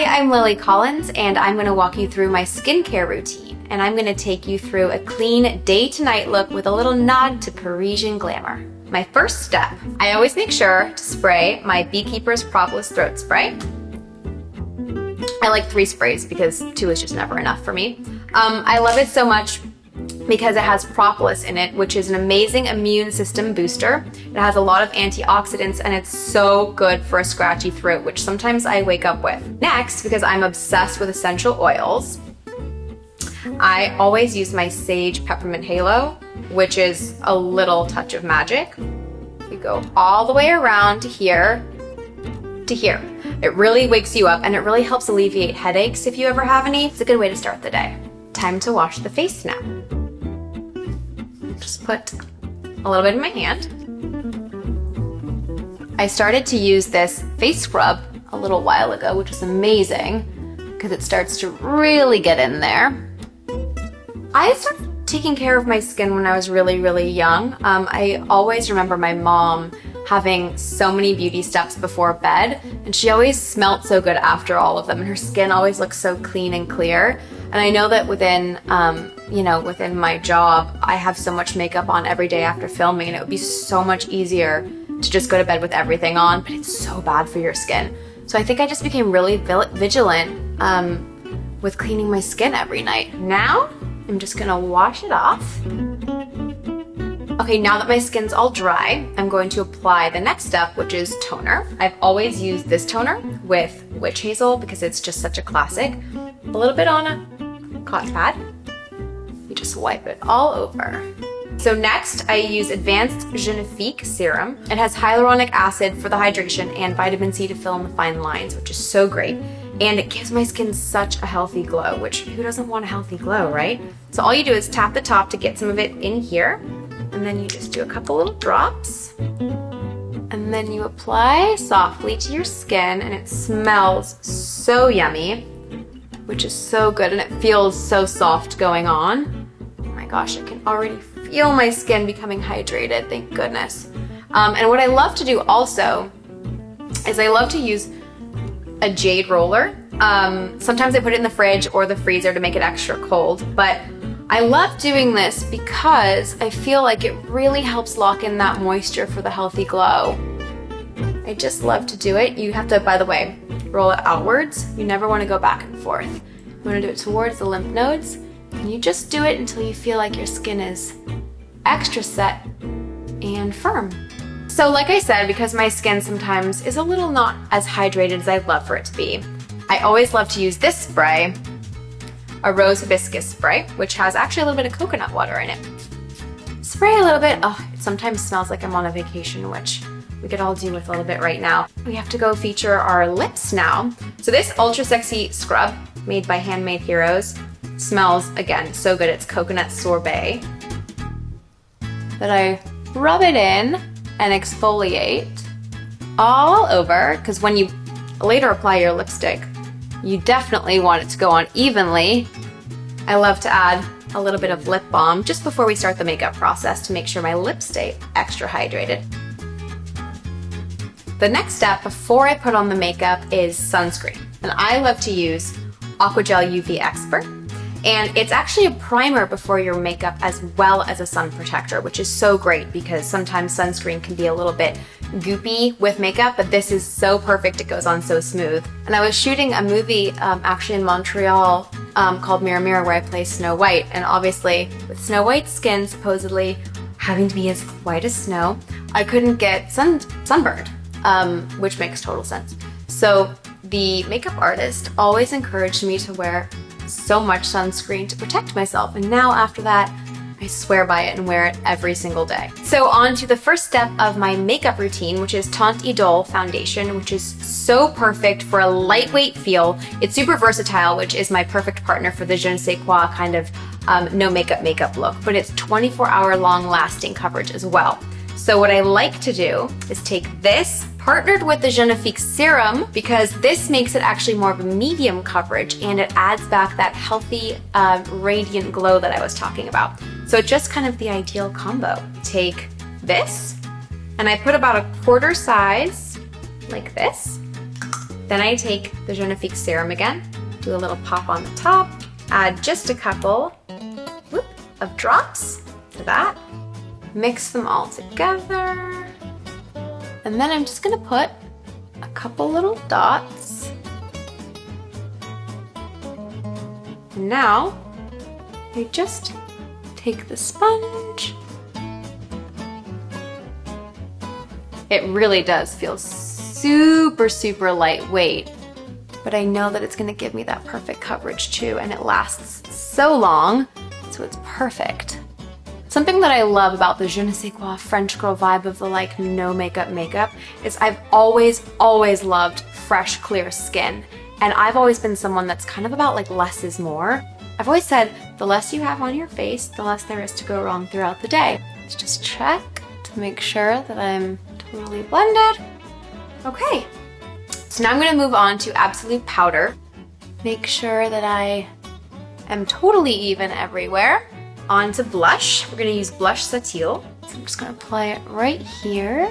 Hi, I'm Lily Collins, and I'm going to walk you through my skincare routine. And I'm going to take you through a clean day-to-night look with a little nod to Parisian glamour. My first step, I always make sure to spray my Beekeeper's Propolis Throat Spray. I like 3 sprays because 2 is just never enough for me. I love it so much because it has propolis in it, which is an amazing immune system booster. It has a lot of antioxidants and it's so good for a scratchy throat, which sometimes I wake up with. Next, because I'm obsessed with essential oils, I always use my Sage Peppermint Halo, which is a little touch of magic. You go all the way around to here to here. It really wakes you up and it really helps alleviate headaches if you ever have any. It's a good way to start the day. Time to wash the face now. Just put a little bit in my hand. I started to use this face scrub a little while ago, which is amazing because it starts to really get in there. I started taking care of my skin when I was really young. I always remember my mom having so many beauty steps before bed, and she always smelled so good after all of them, and her skin always looked so clean and clear. And I know that within my job, I have so much makeup on every day after filming, and it would be so much easier to just go to bed with everything on, but it's so bad for your skin. So I think I just became really vigilant with cleaning my skin every night. Now, I'm just gonna wash it off. Okay, now that my skin's all dry, I'm going to apply the next step, which is toner. I've always used this toner with witch hazel because it's just such a classic. A little bit on a cotton pad. You just wipe it all over. So next, I use Advanced Genifique Serum. It has hyaluronic acid for the hydration and vitamin C to fill in the fine lines, which is so great. And it gives my skin such a healthy glow, which who doesn't want a healthy glow, right? So all you do is tap the top to get some of it in here. And then you just do a couple little drops. And then you apply softly to your skin, and it smells so yummy, which is so good, and it feels so soft going on. Oh my gosh, I can already feel my skin becoming hydrated, thank goodness. And what I love to do also is I love to use a jade roller. Sometimes I put it in the fridge or the freezer to make it extra cold, but I love doing this because I feel like it really helps lock in that moisture for the healthy glow. I just love to do it. You have to, by the way, roll it outwards. You never want to go back and forth. You want to do it towards the lymph nodes, and you just do it until you feel like your skin is extra set and firm. So like I said, because my skin sometimes is a little not as hydrated as I'd love for it to be, I always love to use this spray, a rose hibiscus spray, which has actually a little bit of coconut water in it. Spray a little bit. Oh, it sometimes smells like I'm on a vacation, which we could all do with a little bit right now. We have to go feature our lips now. So this ultra sexy scrub made by Handmade Heroes smells, again, so good. It's coconut sorbet. That I rub it in and exfoliate all over, because when you later apply your lipstick, you definitely want it to go on evenly. I love to add a little bit of lip balm just before we start the makeup process to make sure my lips stay extra hydrated. The next step before I put on the makeup is sunscreen. And I love to use Aquagel UV Expert. And it's actually a primer before your makeup as well as a sun protector, which is so great because sometimes sunscreen can be a little bit goopy with makeup, but this is so perfect. It goes on so smooth. And I was shooting a movie actually in Montreal called Mirror Mirror, where I play Snow White. And obviously with Snow White's skin supposedly having to be as white as snow, I couldn't get sunburned, which makes total sense. So the makeup artist always encouraged me to wear so much sunscreen to protect myself, and now after that I swear by it and wear it every single day. So on to the first step of my makeup routine, which is Teint Idole foundation, which is so perfect for a lightweight feel. It's super versatile, which is my perfect partner for the je ne sais quoi kind of no makeup look, but it's 24-hour long lasting coverage as well. So what I like to do is take this partnered with the Genifique serum, because this makes it actually more of a medium coverage and it adds back that healthy, radiant glow that I was talking about. So it's just kind of the ideal combo. Take this and I put about a quarter size like this Then I take the Je ne Fixe serum again, do a little pop on the top, add just a couple of drops to that, mix them all together, and then I'm just gonna put a couple little dots. And now I just take the sponge. It really does feel super, super lightweight, but I know that it's gonna give me that perfect coverage too, and it lasts so long, so it's perfect. Something that I love about the je ne sais quoi French girl vibe of the like no makeup is I've always loved fresh, clear skin. And I've always been someone that's kind of about like less is more. I've always said the less you have on your face, the less there is to go wrong throughout the day. Let's just check to make sure that I'm totally blended. Okay, so now I'm gonna move on to Absolute Powder. Make sure that I am totally even everywhere. On to blush. We're gonna use Blush Satil. So I'm just gonna apply it right here.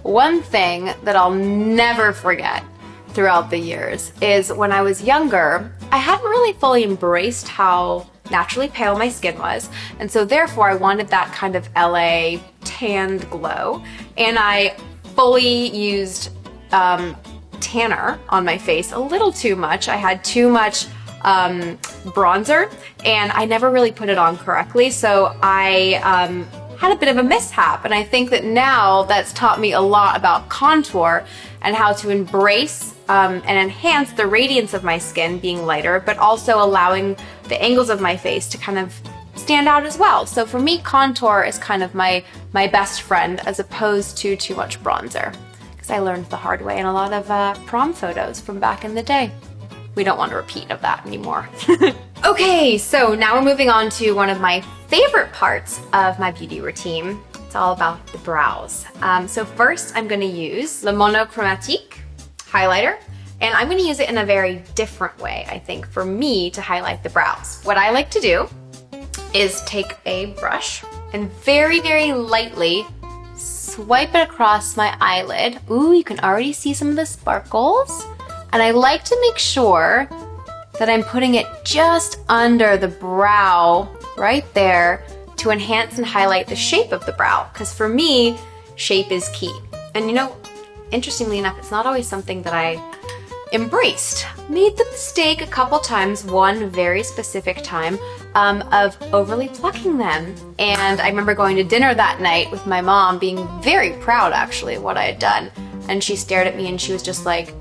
One thing that I'll never forget throughout the years is when I was younger, I hadn't really fully embraced how naturally pale my skin was, and so therefore I wanted that kind of LA tanned glow, and I fully used tanner on my face a little too much. I had too much bronzer, and I never really put it on correctly, so I had a bit of a mishap, and I think that now that's taught me a lot about contour and how to embrace and enhance the radiance of my skin being lighter, but also allowing the angles of my face to kind of stand out as well. So for me, contour is kind of my best friend as opposed to too much bronzer, because I learned the hard way in a lot of prom photos from back in the day. We don't want a repeat of that anymore. Okay, so now we're moving on to one of my favorite parts of my beauty routine. It's all about the brows. So first I'm gonna use Le Monochromatique highlighter, and I'm gonna use it in a very different way, I think, for me to highlight the brows. What I like to do is take a brush and very, very lightly swipe it across my eyelid. Ooh, you can already see some of the sparkles. And I like to make sure that I'm putting it just under the brow, right there, to enhance and highlight the shape of the brow. Because for me, shape is key. And you know, interestingly enough, it's not always something that I embraced. Made the mistake a couple times, one very specific time, of overly plucking them. And I remember going to dinner that night with my mom, being very proud actually of what I had done. And she stared at me and she was just like,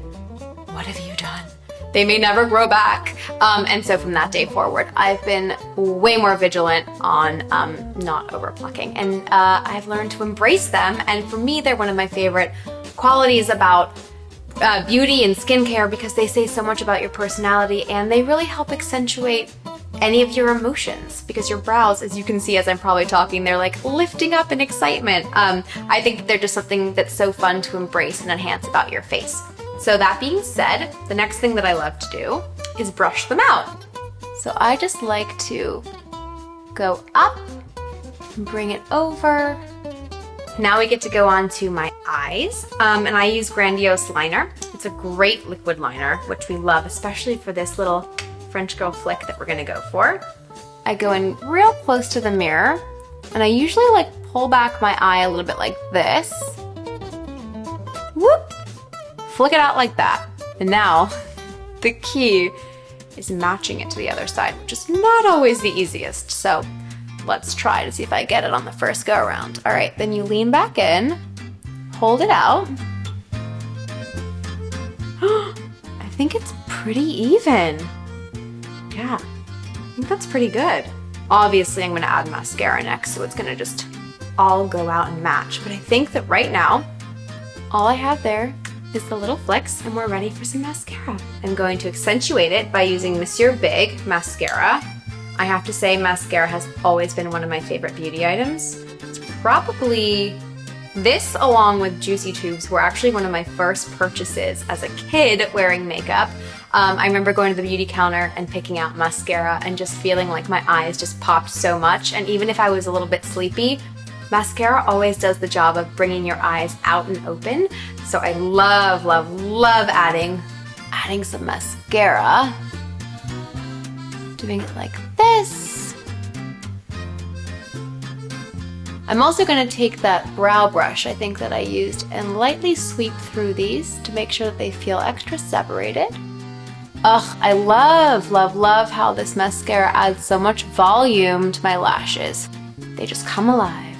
"What have you done? They may never grow back." And so from that day forward, I've been way more vigilant on not over plucking. And I've learned to embrace them. And for me, they're one of my favorite qualities about beauty and skincare, because they say so much about your personality, and they really help accentuate any of your emotions, because your brows, as you can see as I'm probably talking, they're like lifting up in excitement. I think that they're just something that's so fun to embrace and enhance about your face. So that being said, the next thing that I love to do is brush them out. So I just like to go up and bring it over. Now we get to go on to my eyes, and I use Grandiose liner. It's a great liquid liner, which we love, especially for this little French girl flick that we're gonna go for. I go in real close to the mirror, and I usually like pull back my eye a little bit like this. Whoop! Flick it out like that. And now, the key is matching it to the other side, which is not always the easiest. So let's try to see if I get it on the first go around. All right, then you lean back in, hold it out. I think it's pretty even. Yeah, I think that's pretty good. Obviously, I'm gonna add mascara next, so it's gonna just all go out and match. But I think that right now, all I have there is the little flicks, and we're ready for some mascara. I'm going to accentuate it by using Monsieur Big mascara. I have to say, mascara has always been one of my favorite beauty items. It's probably this, along with Juicy Tubes, were actually one of my first purchases as a kid wearing makeup. I remember going to the beauty counter and picking out mascara and just feeling like my eyes just popped so much. And even if I was a little bit sleepy, Mascara always does the job of bringing your eyes out and open, so I love, love, love adding some mascara. Doing it like this. I'm also going to take that brow brush I think that I used and lightly sweep through these to make sure that they feel extra separated. Ugh, I love, love, love how this mascara adds so much volume to my lashes. They just come alive.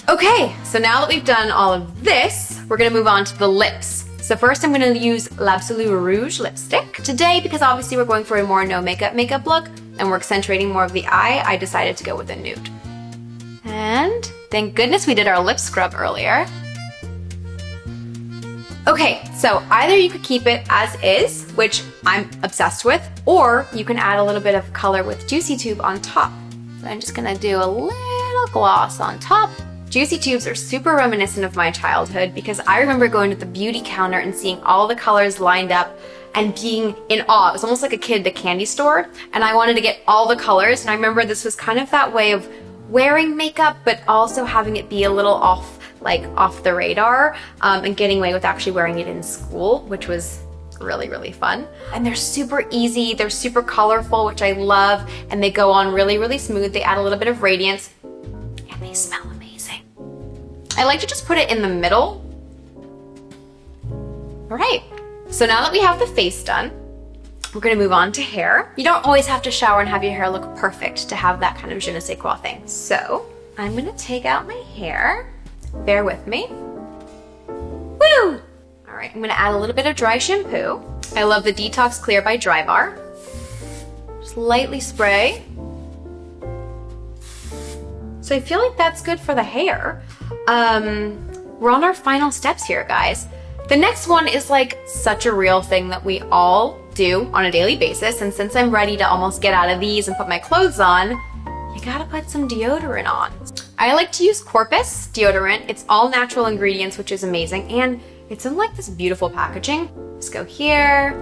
Okay, so now that we've done all of this, we're gonna move on to the lips. So first I'm gonna use L'Absolu Rouge lipstick. Today, because obviously we're going for a more no makeup look, and we're accentuating more of the eye, I decided to go with a nude. And thank goodness we did our lip scrub earlier. Okay, so either you could keep it as is, which I'm obsessed with, or you can add a little bit of color with Juicy Tube on top. So I'm just gonna do a little gloss on top. Juicy Tubes are super reminiscent of my childhood because I remember going to the beauty counter and seeing all the colors lined up and being in awe. It was almost like a kid at a candy store, and I wanted to get all the colors, and I remember this was kind of that way of wearing makeup, but also having it be a little off the radar, and getting away with actually wearing it in school, which was really, really fun. And they're super easy, they're super colorful, which I love, and they go on really, really smooth. They add a little bit of radiance, and they smell amazing. I like to just put it in the middle. All right, so now that we have the face done, we're gonna move on to hair. You don't always have to shower and have your hair look perfect to have that kind of je ne sais quoi thing. So I'm gonna take out my hair. Bear with me. Woo! All right, I'm gonna add a little bit of dry shampoo. I love the Detox Clear by Drybar. Just lightly spray. So I feel like that's good for the hair. We're on our final steps here, guys. The next one is like such a real thing that we all do on a daily basis, and since I'm ready to almost get out of these and put my clothes on, you gotta put some deodorant on. I like to use Corpus deodorant. It's all natural ingredients, which is amazing, and it's in like this beautiful packaging. Let's go here,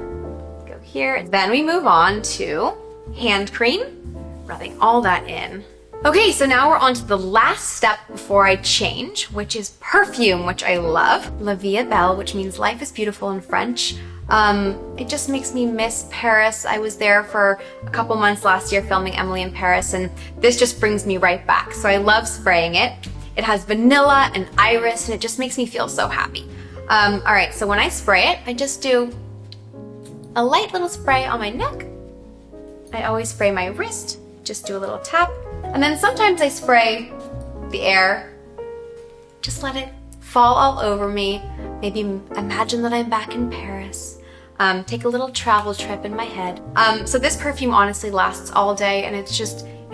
then we move on to hand cream, rubbing all that in. Okay, so now we're on to the last step before I change, which is perfume, which I love. La Vie est Belle, which means life is beautiful in French. It just makes me miss Paris. I was there for a couple months last year filming Emily in Paris, and this just brings me right back. So I love spraying it. It has vanilla and iris, and it just makes me feel so happy. All right, so when I spray it, I just do a light little spray on my neck. I always spray my wrist, just do a little tap. And then sometimes I spray the air, just let it fall all over me. Maybe imagine that I'm back in Paris. Take a little travel trip in my head. So this perfume honestly lasts all day, and it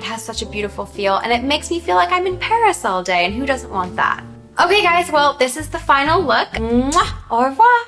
has such a beautiful feel, and it makes me feel like I'm in Paris all day, and who doesn't want that? Okay guys, well, this is the final look. Mwah! Au revoir!